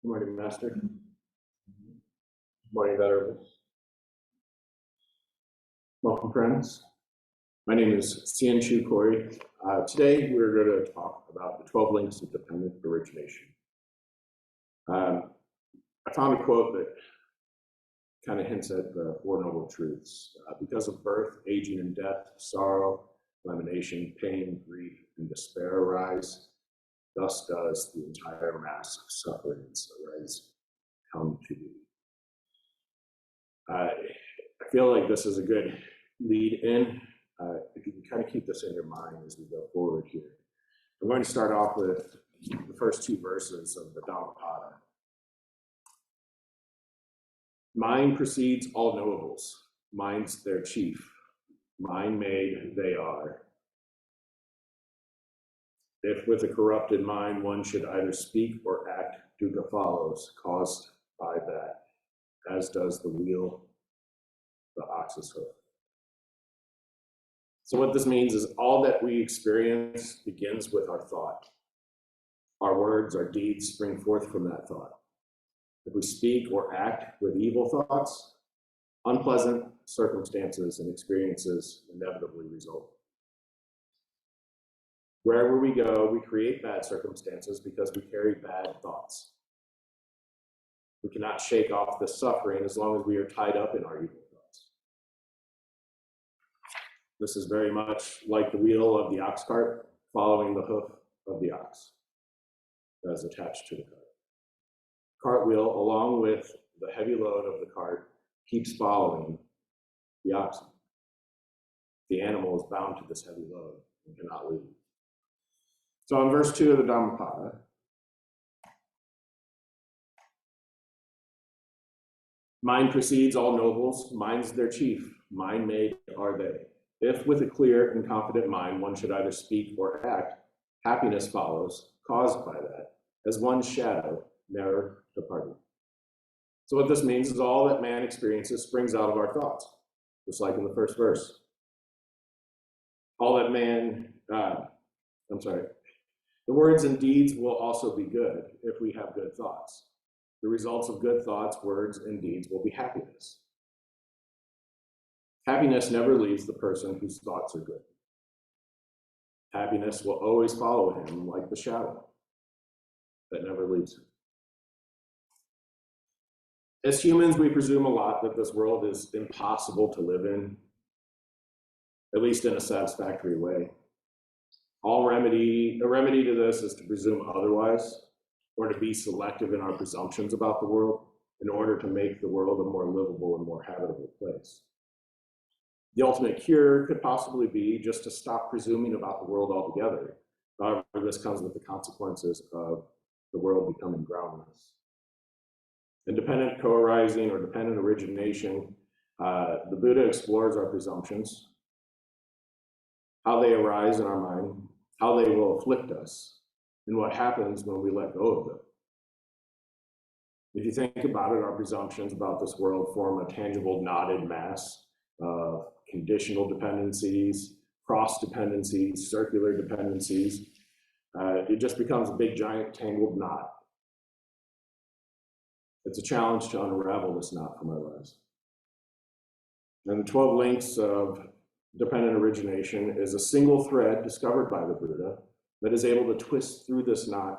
Good morning, Master. Good morning, Venerables. Welcome, friends. My name is Cian Chu Corey. Today, we're going to talk about the 12 links of dependent origination. I found a quote that kind of hints at the Four Noble Truths. Because of birth, aging, and death, sorrow, lamentation, pain, grief, and despair arise. Thus does the entire mass of sufferings arise, come to be. I feel like this is a good lead in. If you can kind of keep this in your mind as we go forward here. I'm going to start off with the first two verses of the Dhamma. Mind precedes all knowables. Mind's their chief. Mind made they are. If with a corrupted mind one should either speak or act, dukkha follows, caused by that, as does the wheel, the ox's hoof. So what this means is all that we experience begins with our thought. Our words, our deeds spring forth from that thought. If we speak or act with evil thoughts, unpleasant circumstances and experiences inevitably result. Wherever we go, we create bad circumstances because we carry bad thoughts. We cannot shake off the suffering as long as we are tied up in our evil thoughts. This is very much like the wheel of the ox cart following the hoof of the ox that is attached to the cart. Cartwheel, along with the heavy load of the cart, keeps following the oxen. The animal is bound to this heavy load and cannot leave. So in verse 2 of the Dhammapada, mind precedes all nobles, mind's their chief, mind made are they. If with a clear and confident mind one should either speak or act, happiness follows, caused by that, as one's shadow never departed. So what this means is all that man experiences springs out of our thoughts, just like in the first verse. All that man, the words and deeds will also be good if we have good thoughts. The results of good thoughts, words, and deeds will be happiness. Happiness never leaves the person whose thoughts are good. Happiness will always follow him like the shadow that never leaves him. As humans, we presume a lot that this world is impossible to live in, at least in a satisfactory way. A remedy to this is to presume otherwise, or to be selective in our presumptions about the world in order to make the world a more livable and more habitable place. The ultimate cure could possibly be just to stop presuming about the world altogether. However, this comes with the consequences of the world becoming groundless. Independent co-arising or dependent origination, the Buddha explores our presumptions, how they arise in our mind, how they will afflict us, and what happens when we let go of them. If you think about it, our presumptions about this world form a tangible knotted mass of conditional dependencies, cross dependencies, circular dependencies. It just becomes a big, giant, tangled knot. It's a challenge to unravel this knot from our lives. And the 12 links of dependent origination is a single thread discovered by the Buddha that is able to twist through this knot.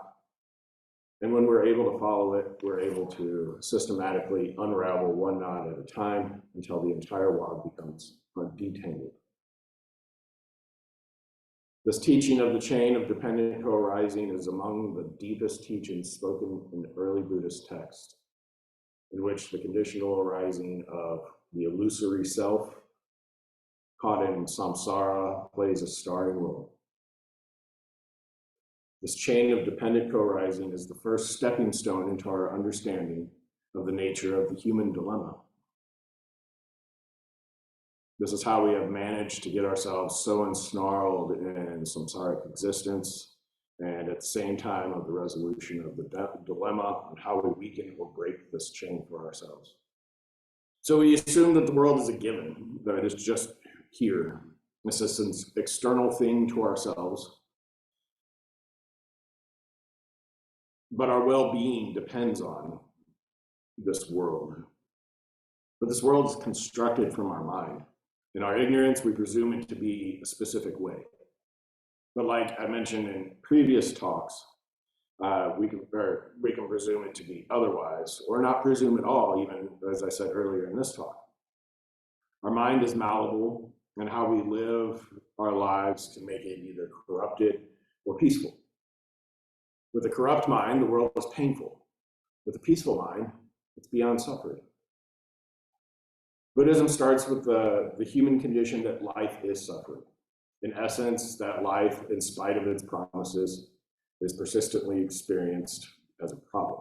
And when we're able to follow it, we're able to systematically unravel one knot at a time until the entire wad becomes detangled. This teaching of the chain of dependent co-arising is among the deepest teachings spoken in the early Buddhist text, in which the conditional arising of the illusory self caught in samsara plays a starring role. This chain of dependent co-arising is the first stepping stone into our understanding of the nature of the human dilemma. This is how we have managed to get ourselves so ensnarled in samsaric existence, and at the same time of the resolution of the dilemma on how we weaken or break this chain for ourselves. So we assume that the world is a given, that it is just here. This is an external thing to ourselves. but our well-being depends on this world. But this world is constructed from our mind. In our ignorance, we presume it to be a specific way. But like I mentioned in previous talks, we can presume it to be otherwise, or not presume at all, even as I said earlier in this talk. Our mind is malleable, and how we live our lives can make it either corrupted or peaceful. With a corrupt mind, the world is painful. With a peaceful mind, it's beyond suffering. Buddhism starts with the human condition that life is suffering. In essence, that life, in spite of its promises, is persistently experienced as a problem,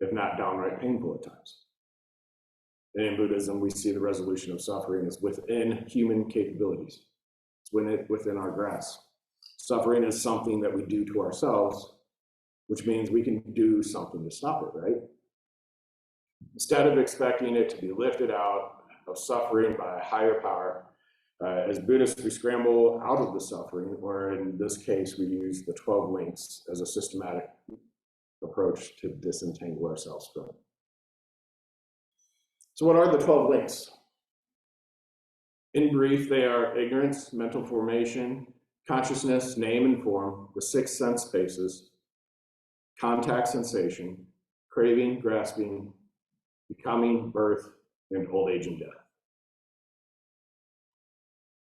if not downright painful at times. And in Buddhism, we see the resolution of suffering as within human capabilities. It's within our grasp. Suffering is something that we do to ourselves, which means we can do something to stop it, right? Instead of expecting it to be lifted out of suffering by a higher power, as Buddhists, we scramble out of the suffering, or in this case, we use the 12 links as a systematic approach to disentangle ourselves from it. So what are the 12 links? In brief, they are ignorance, mental formation, consciousness, name and form, the 6 sense spaces, contact sensation, craving, grasping, becoming, birth, and old age and death.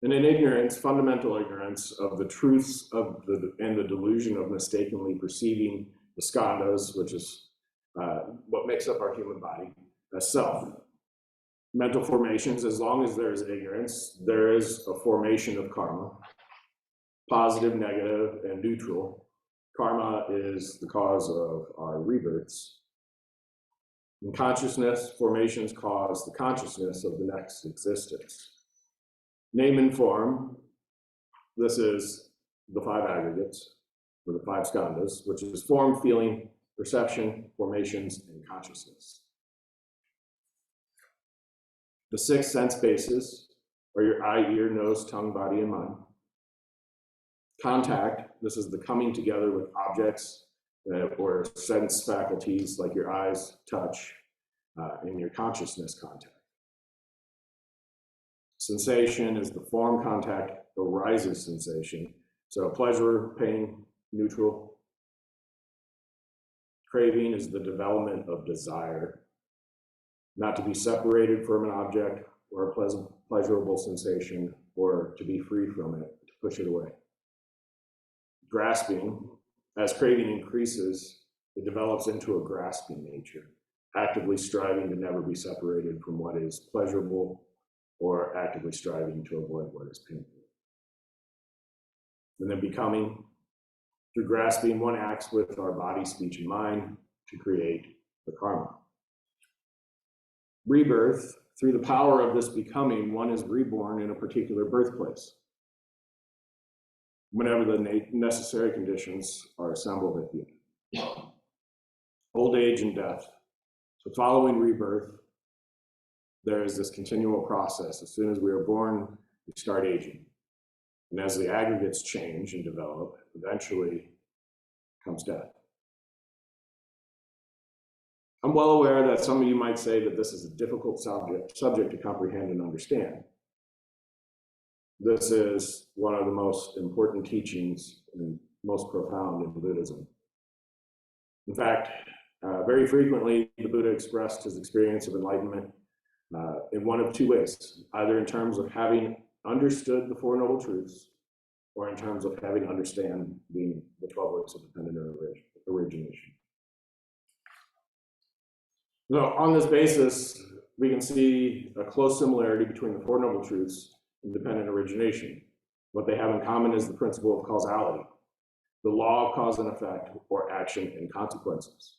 And in ignorance, fundamental ignorance of the truths of and the delusion of mistakenly perceiving the skandhas, which is what makes up our human body, as self. Mental formations, as long as there is ignorance, there is a formation of karma, positive, negative, and neutral. Karma is the cause of our rebirths. In consciousness, formations cause the consciousness of the next existence. Name and form, this is the 5 aggregates, or the 5 skandhas, which is form, feeling, perception, formations, and consciousness. The 6 sense bases are your eye, ear, nose, tongue, body, and mind. Contact, this is the coming together with objects or sense faculties like your eyes, touch, and your consciousness contact. Sensation is the form contact arises sensation. So pleasure, pain, neutral. Craving is the development of desire, not to be separated from an object or a pleasurable sensation, or to be free from it, to push it away. Grasping, as craving increases, it develops into a grasping nature, actively striving to never be separated from what is pleasurable, or actively striving to avoid what is painful. And then becoming, through grasping, one acts with our body, speech, and mind to create the karma. Rebirth, through the power of this becoming, one is reborn in a particular birthplace, whenever the necessary conditions are assembled at the end. Old age and death. So following rebirth, there is this continual process. As soon as we are born, we start aging. And as the aggregates change and develop, eventually comes death. I'm well aware that some of you might say that this is a difficult subject to comprehend and understand. This is one of the most important teachings and most profound in Buddhism. In fact, very frequently, the Buddha expressed his experience of enlightenment in one of 2 ways, either in terms of having understood the 4 Noble Truths, or in terms of having understand the 12 ways of dependent origination. So on this basis, we can see a close similarity between the 4 Noble Truths and dependent origination. What they have in common is the principle of causality, the law of cause and effect, or action and consequences.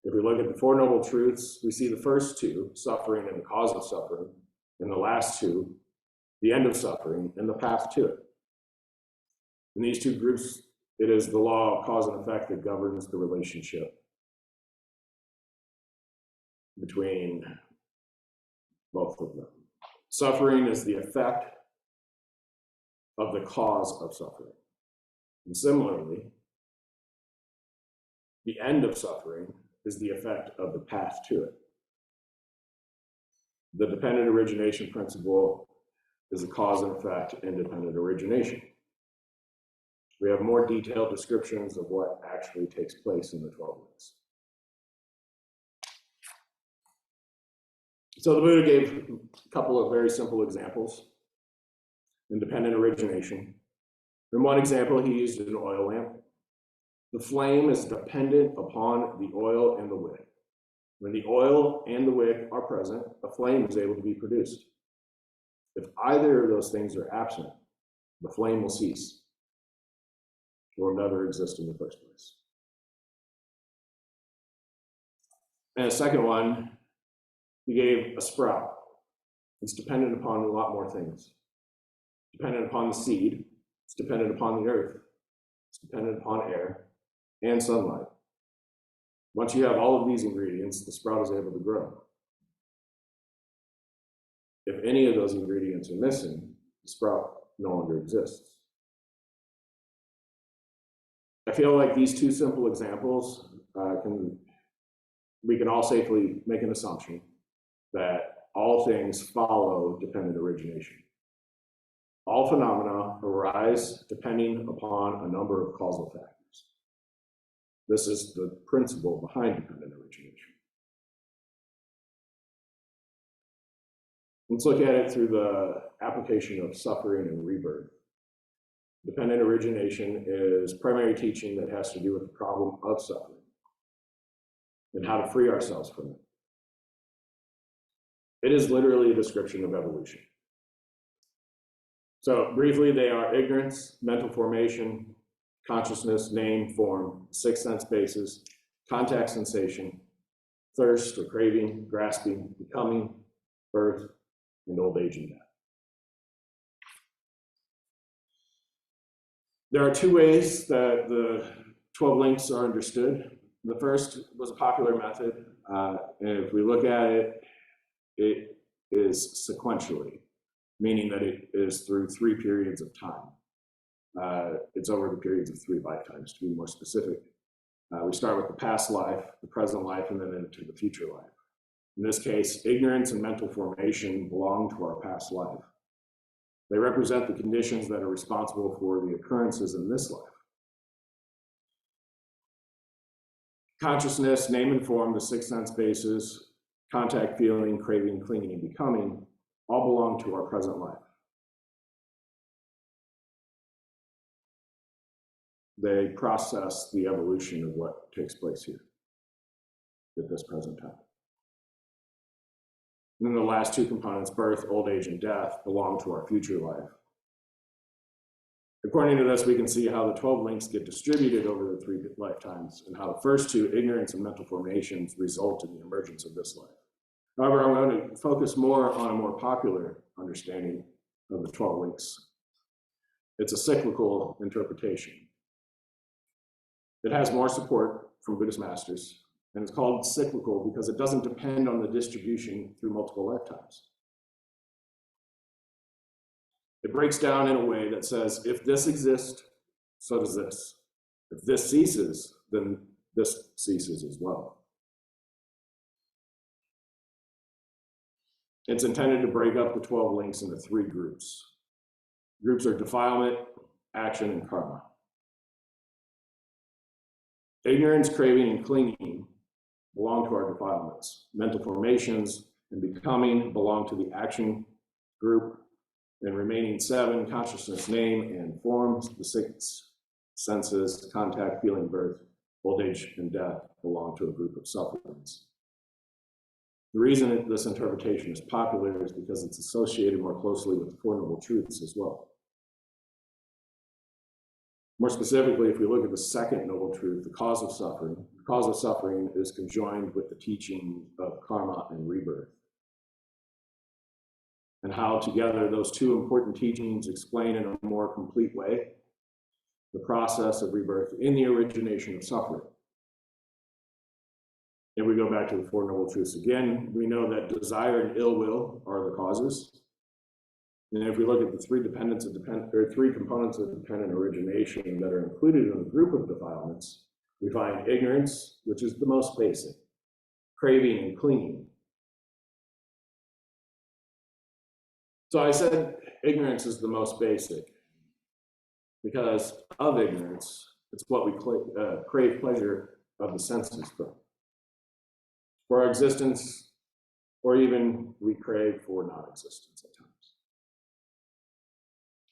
If we look at the 4 Noble Truths, we see the first 2, suffering and the cause of suffering, and the last 2, the end of suffering and the path to it. In these 2 groups, it is the law of cause and effect that governs the relationship between both of them. Suffering is the effect of the cause of suffering. And similarly, The end of suffering is the effect of the path to it. The dependent origination principle is a cause and effect independent origination. We have more detailed descriptions of what actually takes place in the 12 links. So the Buddha gave a couple of very simple examples in dependent origination. In one example, he used an oil lamp. The flame is dependent upon the oil and the wick. When the oil and the wick are present, a flame is able to be produced. If either of those things are absent, the flame will cease. It will never exist in the first place. And a second one, he gave a sprout. It's dependent upon a lot more things. It's dependent upon the seed. It's dependent upon the earth. It's dependent upon air and sunlight. Once you have all of these ingredients, the sprout is able to grow. If any of those ingredients are missing, the sprout no longer exists. I feel like these two simple examples we can all safely make an assumption that all things follow dependent origination. All phenomena arise depending upon a number of causal factors. This is the principle behind dependent origination. Let's look at it through the application of suffering and rebirth. Dependent origination is primary teaching that has to do with the problem of suffering and how to free ourselves from it. It is literally a description of evolution. So briefly, they are ignorance, mental formation, consciousness, name, form, sixth sense basis, contact sensation, thirst or craving, grasping, becoming, birth, and old age and death. There are two ways that the 12 links are understood. The first was a popular method, and if we look at it, it is sequentially, meaning that it is through 3 periods of time. It's over the periods of 3 lifetimes, to be more specific. We start with the past life, the present life, and then into the future life. In this case, ignorance and mental formation belong to our past life. They represent the conditions that are responsible for the occurrences in this life. Consciousness, name and form, the sixth sense basis, contact, feeling, craving, clinging, and becoming all belong to our present life. They process the evolution of what takes place here at this present time. And then the last two components, birth, old age, and death, belong to our future life. According to this, we can see how the 12 links get distributed over the 3 lifetimes and how the first 2, ignorance and mental formations, result in the emergence of this life. However, I'm going to focus more on a more popular understanding of the 12 links. It's a cyclical interpretation. It has more support from Buddhist masters, and it's called cyclical because it doesn't depend on the distribution through multiple lifetimes. It breaks down in a way that says, if this exists, so does this. If this ceases, then this ceases as well. It's intended to break up the 12 links into 3 groups. Groups are defilement, action, and karma. Ignorance, craving, and clinging belong to our defilements. Mental formations and becoming belong to the action group. And remaining 7, consciousness, name, and forms, the 6 senses, contact, feeling, birth, old age, and death belong to a group of sufferings. The reason that this interpretation is popular is because it's associated more closely with the Four Noble Truths as well. More specifically, if we look at the second noble truth, the cause of suffering is conjoined with the teaching of karma and rebirth. And how together those 2 important teachings explain in a more complete way the process of rebirth in the origination of suffering. If we go back to the Four Noble Truths again, we know that desire and ill will are the causes. And if we look at the 3 components of dependent origination that are included in the group of defilements, We find ignorance, which is the most basic, craving and clinging. So I said ignorance is the most basic because of ignorance, it's what we crave pleasure of the senses from. For our existence, or even we crave for non-existence at times.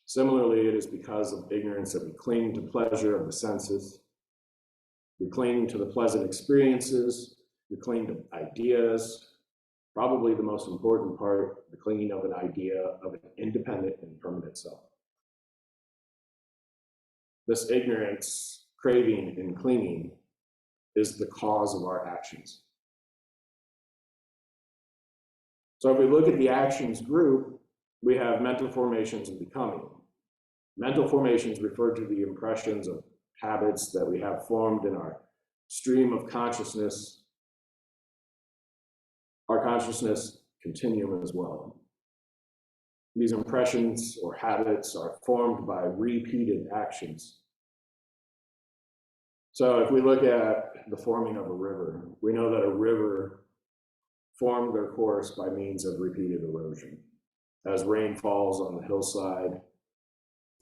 Similarly, it is because of ignorance that we cling to pleasure of the senses. We cling to the pleasant experiences. We cling to ideas. Probably the most important part, the clinging of an idea of an independent and permanent self. This ignorance, craving, and clinging is the cause of our actions. So if we look at the actions group, we have mental formations and becoming. Mental formations refer to the impressions of habits that we have formed in our stream of consciousness, our consciousness continuum as well. These impressions or habits are formed by repeated actions. So if we look at the forming of a river, we know that a river formed their course by means of repeated erosion. As rain falls on the hillside,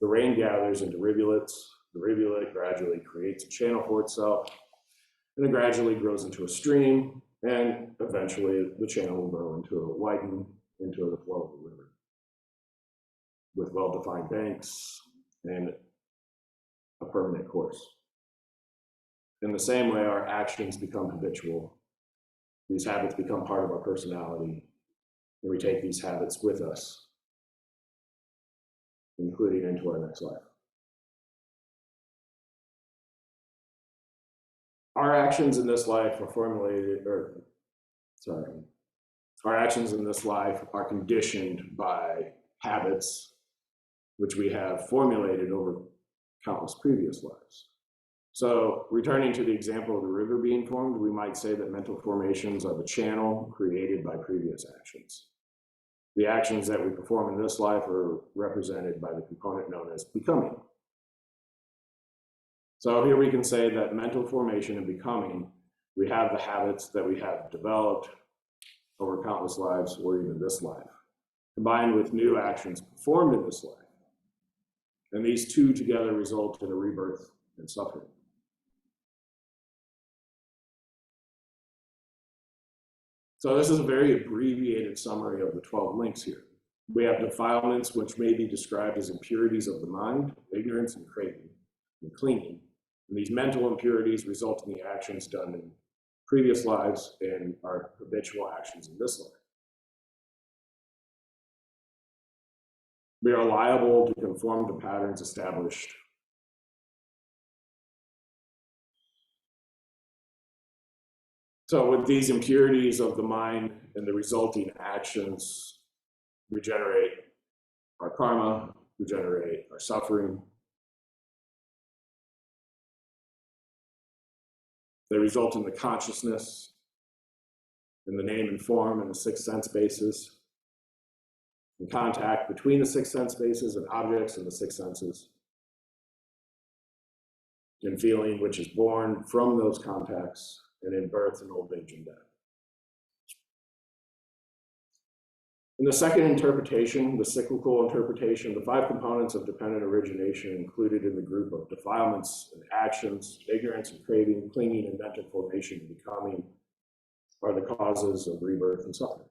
the rain gathers into rivulets. The rivulet gradually creates a channel for itself, and it gradually grows into a stream, and eventually the channel will grow widen into the flow of the river with well-defined banks and a permanent course. In the same way, our actions become habitual. These habits become part of our personality, and we take these habits with us, including into our next life. Our actions in this life are our actions in this life are conditioned by habits which we have formulated over countless previous lives. So returning to the example of the river being formed, we might say that mental formations are the channel created by previous actions. The actions that we perform in this life are represented by the component known as becoming. So here we can say that mental formation and becoming, we have the habits that we have developed over countless lives or even this life, combined with new actions performed in this life. And these two together result in a rebirth and suffering. So this is a very abbreviated summary of the 12 links here. We have defilements, which may be described as impurities of the mind, ignorance and craving, and clinging. And these mental impurities result in the actions done in previous lives and our habitual actions in this life. We are liable to conform to patterns established. So with these impurities of the mind and the resulting actions, we generate our karma, we generate our suffering. They result in the consciousness, in the name and form and the sixth sense bases, in contact between the sixth sense bases and objects in the six senses, in feeling which is born from those contacts, and in birth and old age and death. In the second interpretation, the cyclical interpretation, the 5 components of dependent origination included in the group of defilements and actions, ignorance and craving, clinging and mental formation and becoming are the causes of rebirth and suffering.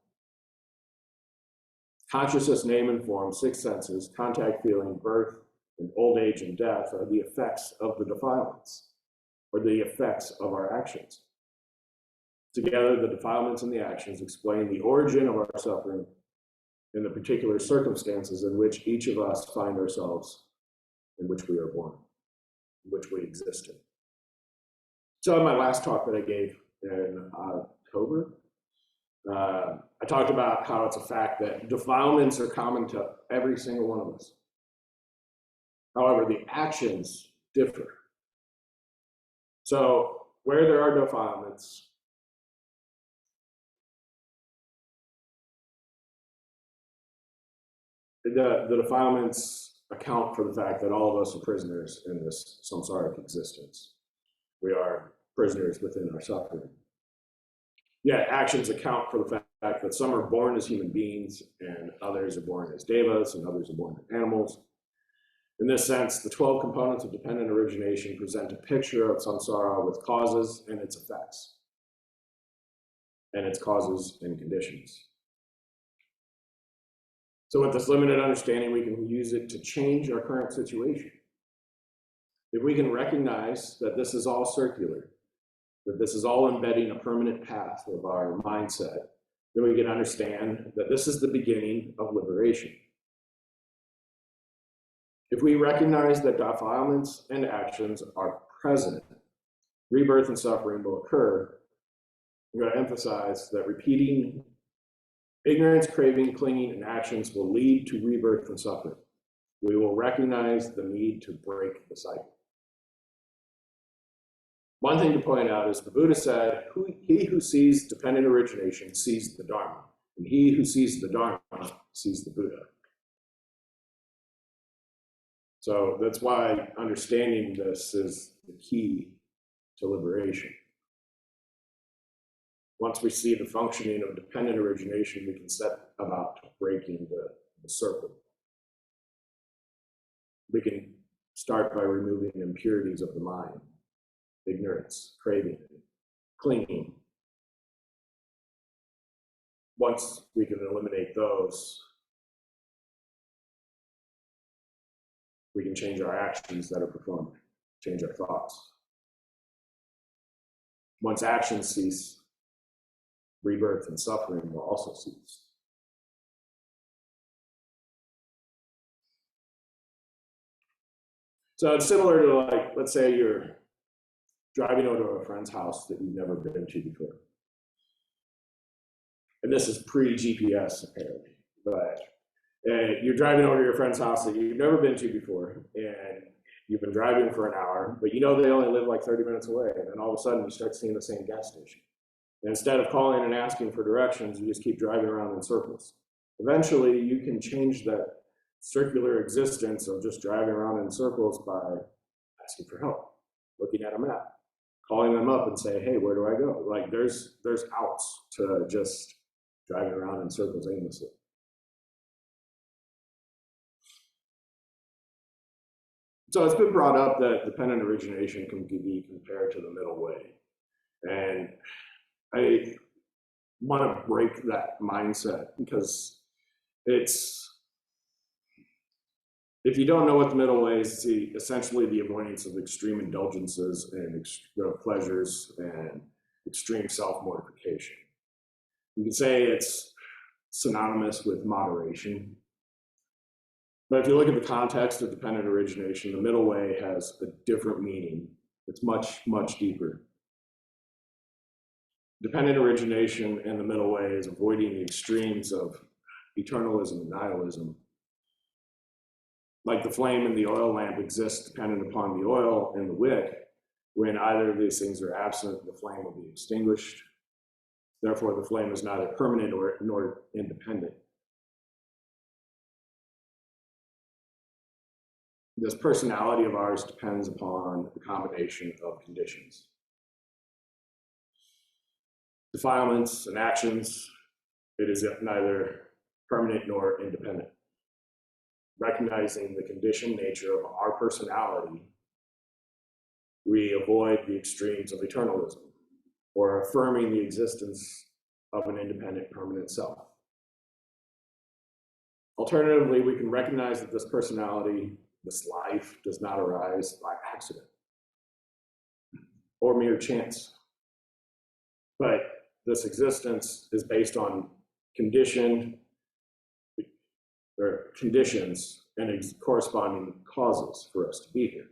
Consciousness, name and form, six senses, contact, feeling, birth, and old age and death are the effects of the defilements, or the effects of our actions. Together, the defilements and the actions explain the origin of our suffering in the particular circumstances in which each of us find ourselves, in which we are born, in which we exist in. So in my last talk that I gave in October, I talked about how it's a fact that defilements are common to every single one of us. However, the actions differ. So where there are defilements, the defilements account for the fact that all of us are prisoners in this samsaric existence. We are prisoners within our suffering. Yet actions account for the fact that some are born as human beings and others are born as devas and others are born as animals. In this sense, the 12 components of dependent origination present a picture of samsara with causes and its effects, and its causes and conditions. So with this limited understanding, we can use it to change our current situation. If we can recognize that this is all circular, that this is all embedding a permanent path of our mindset, then we can understand that this is the beginning of liberation. If we recognize that defilements and actions are present, rebirth and suffering will occur. I'm going to emphasize that repeating ignorance, craving, clinging, and actions will lead to rebirth and suffering. We will recognize the need to break the cycle. One thing to point out is the Buddha said, he who sees dependent origination sees the Dharma, and he who sees the Dharma sees the Buddha. So that's why understanding this is the key to liberation. Once we see the functioning of dependent origination, we can set about breaking the circle. We can start by removing impurities of the mind, ignorance, craving, clinging. Once we can eliminate those, we can change our actions that are performed, change our thoughts. Once actions cease, rebirth and suffering will also cease. So it's similar to, like, let's say you're driving over to a friend's house that you've never been to before. And this is pre-GPS apparently, but you're driving over to your friend's house that you've never been to before, and you've been driving for an hour, but you know they only live like 30 minutes away, and then all of a sudden you start seeing the same gas station. And instead of calling and asking for directions, you just keep driving around in circles. Eventually, you can change that circular existence of just driving around in circles by asking for help, looking at a map, calling them up and say, hey, where do I go? Like there's outs to just driving around in circles aimlessly. So it's been brought up that dependent origination can be compared to the middle way. And I want to break that mindset because if you don't know what the middle way is, see essentially the avoidance of extreme indulgences and pleasures and extreme self-mortification. You can say it's synonymous with moderation. But if you look at the context of dependent origination, the middle way has a different meaning. It's much, much deeper. Dependent origination and the middle way is avoiding the extremes of eternalism and nihilism. Like the flame in the oil lamp exists dependent upon the oil and the wick. When either of these things are absent, the flame will be extinguished. Therefore, the flame is neither permanent nor independent. This personality of ours depends upon the combination of conditions. Defilements and actions, it is neither permanent nor independent. Recognizing the conditioned nature of our personality, we avoid the extremes of eternalism or affirming the existence of an independent, permanent self. Alternatively, we can recognize that this personality, this life, does not arise by accident or mere chance, but this existence is based on conditions and corresponding causes for us to be here.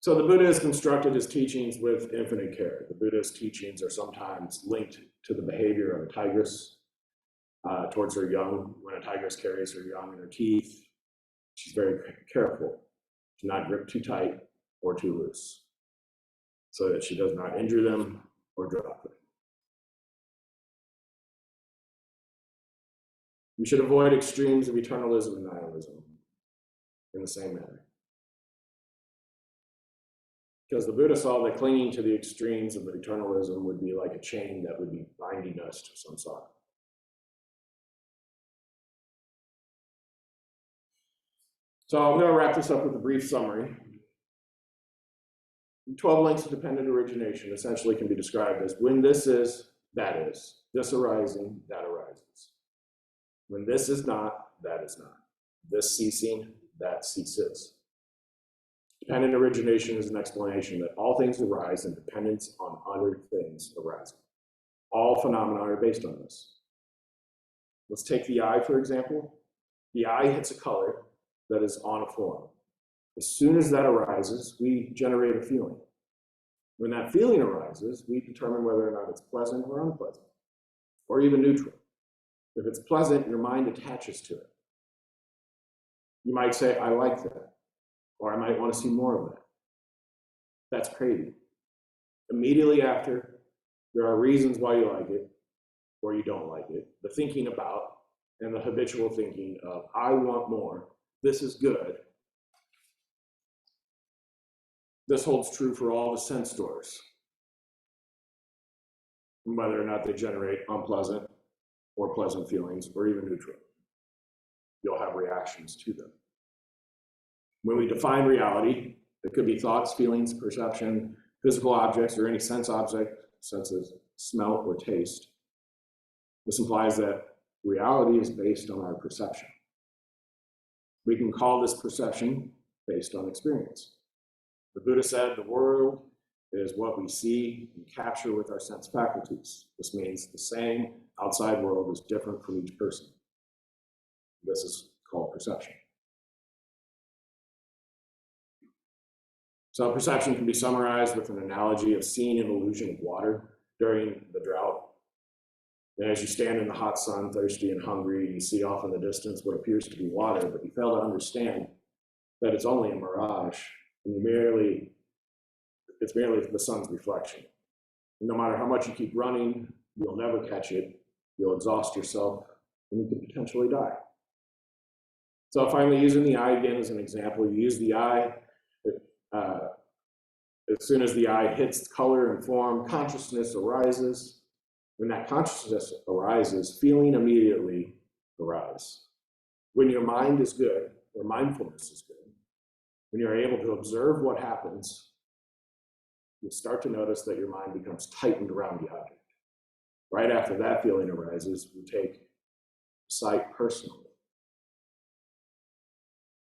So the Buddha has constructed his teachings with infinite care. The Buddha's teachings are sometimes linked to the behavior of a tigress towards her young. When a tigress carries her young in her teeth, she's very careful to not grip too tight or too loose so that she does not injure them or drop them. We should avoid extremes of eternalism and nihilism in the same manner. Because the Buddha saw that clinging to the extremes of eternalism would be like a chain that would be binding us to samsara. So I'm going to wrap this up with a brief summary. 12 links of dependent origination essentially can be described as when this is, that is. This arising, that arises. When this is not, that is not. This ceasing, that ceases. Dependent origination is an explanation that all things arise in dependence on other things arising. All phenomena are based on this. Let's take the eye, for example. The eye hits a color that is on a form. As soon as that arises, we generate a feeling. When that feeling arises, we determine whether or not it's pleasant or unpleasant, or even neutral. If it's pleasant, your mind attaches to it. You might say, I like that, or I might want to see more of that. That's craving. Immediately after, there are reasons why you like it, or you don't like it. The thinking about and the habitual thinking of, I want more, this is good. This holds true for all the sense doors, whether or not they generate unpleasant or pleasant feelings, or even neutral. You'll have reactions to them. When we define reality, it could be thoughts, feelings, perception, physical objects, or any sense object, senses, smell, or taste. This implies that reality is based on our perception. We can call this perception based on experience. The Buddha said the world is what we see and capture with our sense faculties. This means the same outside world is different from each person. This is called perception. So perception can be summarized with an analogy of seeing an illusion of water during the drought. And as you stand in the hot sun, thirsty and hungry, you see off in the distance what appears to be water, but you fail to understand that it's only a mirage, and it's merely the sun's reflection. And no matter how much you keep running, you'll never catch it, you'll exhaust yourself, and you could potentially die. So finally, using the eye again as an example, you use the eye, as soon as the eye hits color and form, consciousness arises. When that consciousness arises, feeling immediately arises. When your mind is good, or mindfulness is good, when you're able to observe what happens, you start to notice that your mind becomes tightened around the object. Right after that feeling arises, we take sight personally.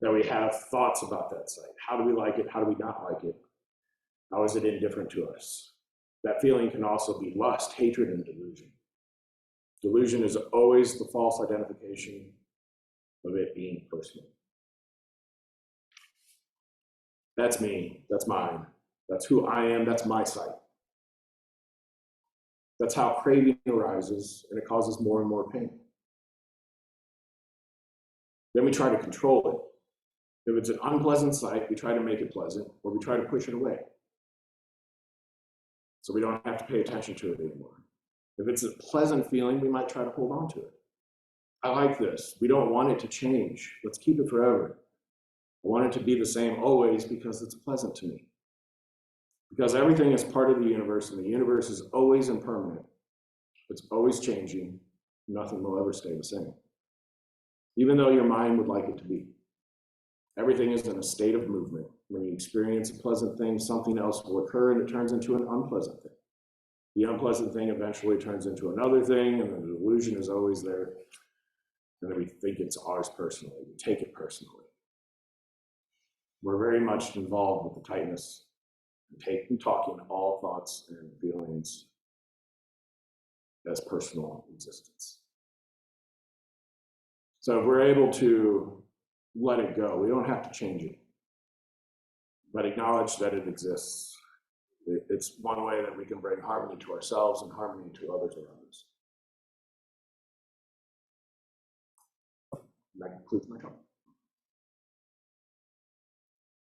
Then we have thoughts about that sight. How do we like it? How do we not like it? How is it indifferent to us? That feeling can also be lust, hatred, and delusion. Delusion is always the false identification of it being personal. That's me, that's mine, that's who I am, that's my sight. That's how craving arises, and it causes more and more pain. Then we try to control it. If it's an unpleasant sight, we try to make it pleasant, or we try to push it away, so we don't have to pay attention to it anymore. If it's a pleasant feeling, we might try to hold on to it. I like this. We don't want it to change. Let's keep it forever. I want it to be the same always because it's pleasant to me. Because everything is part of the universe, and the universe is always impermanent. It's always changing. Nothing will ever stay the same, even though your mind would like it to be. Everything is in a state of movement. When you experience a pleasant thing, something else will occur, and it turns into an unpleasant thing. The unpleasant thing eventually turns into another thing, and the delusion is always there. And then we think it's ours personally. We take it personally. We're very much involved with the tightness and talking all thoughts and feelings as personal existence. So if we're able to let it go, we don't have to change it, but acknowledge that it exists. It's one way that we can bring harmony to ourselves and harmony to others around us. And that concludes my talk.